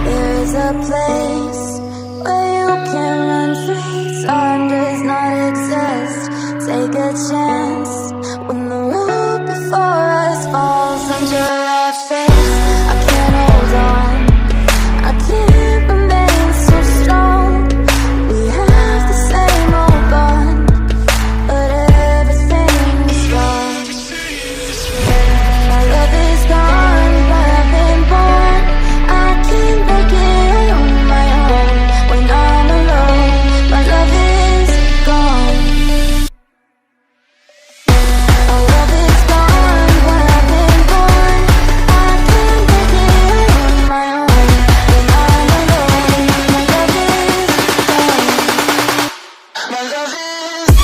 There's a place where you can run free. Time does not exist. Take a chance when the road before us falls under our face. I can't hold on, I can't remain so strong. We have the same old bond, but everything is wrong. My love is gone, but I've been born. I can't break it on my own. When I'm alone, my love is gone. My love is gone, but I've been born. I can't break it on my own. When I'm alone, my love is gone. My love is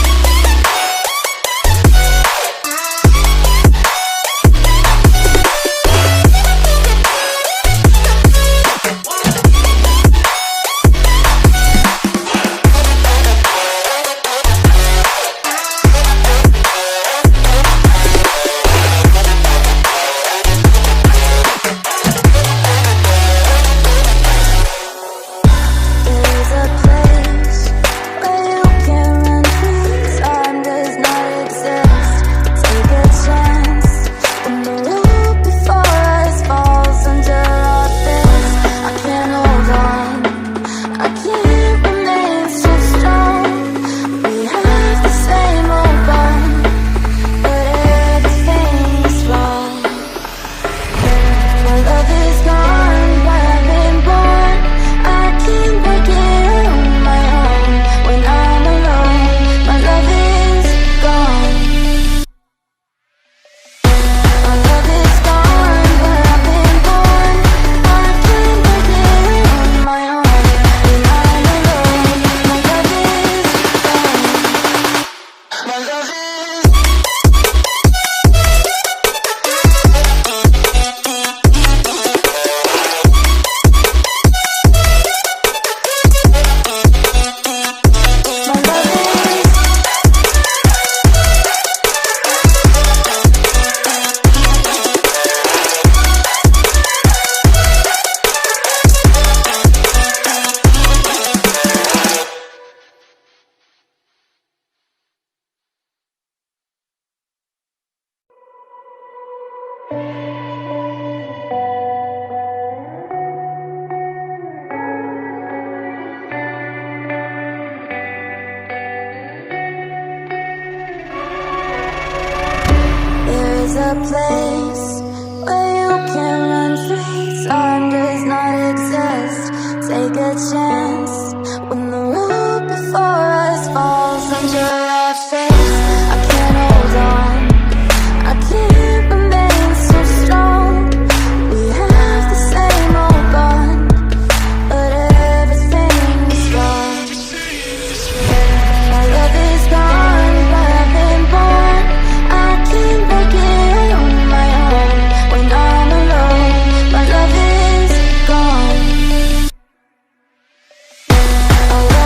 There's a place where you can run free. Time does not exist. Take a chance when the road before us falls under our face. I can't hold on, I can't remain so strong. We have the same old bond, but everything's wrong. My love is gone, but I've been born. I can't break it on my own. When I'm alone, my love is gone. My love is gone, but I've been born. I can't break it on my own. When I'm alone, my love is gone. My love is There's a place where you can run free. Time does not exist. Take a chance when the road before us falls under our face. I can't hold on, I can't remain so strong. We have the same old bond, but everything's wrong. My love is gone, but I've been born. I can't break it on my own. When I'm alone, my love is gone. My love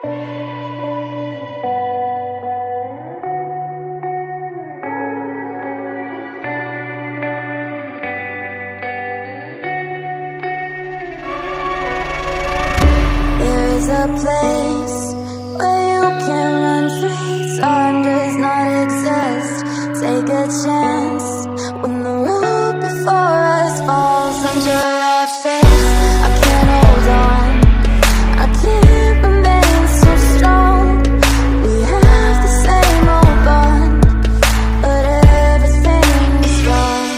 There's a place where you can run free. Time does not exist. Take a chance when the road before us falls under our face. I can't hold on, I can't remain so strong. We have the same old bond, but everything is wrong.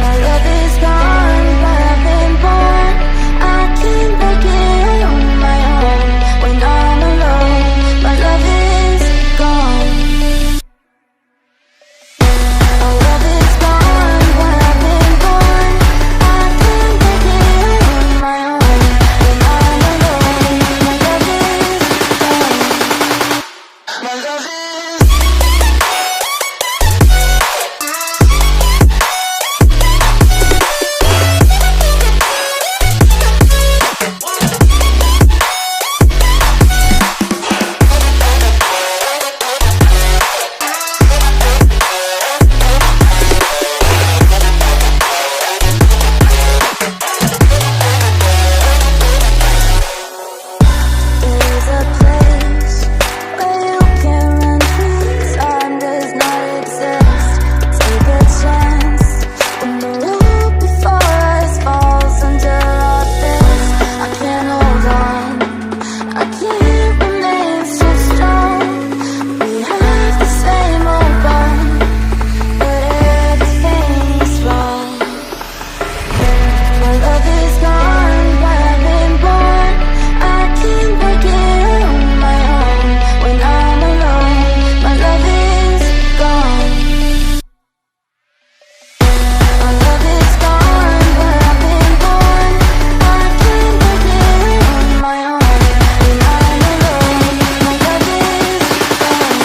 My love is gone, but I've been born. I can't break it on my own. When I'm alone, my love is gone. My love is gone, but I've been born. I can't break it on my own. When I'm alone, my love is gone. My love is There's a place where you can run free. Time does not exist. Take a chance when the road before us falls under our face. I can't hold on, I can't remain so strong. We have the same old bond, but everything's wrong. My love is gone, but I've been born. I can't break it on my own. When I'm alone, my love is gone. My love is gone, but I've been born. I can't break it on my own. When I'm alone, my love is gone.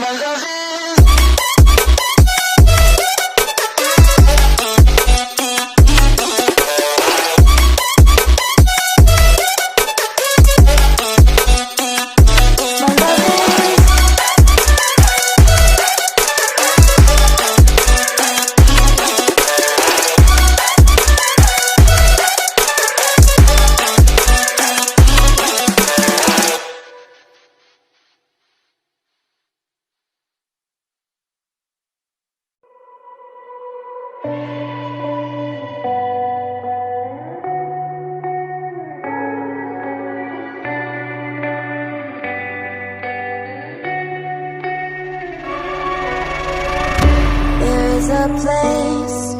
My love is There's a place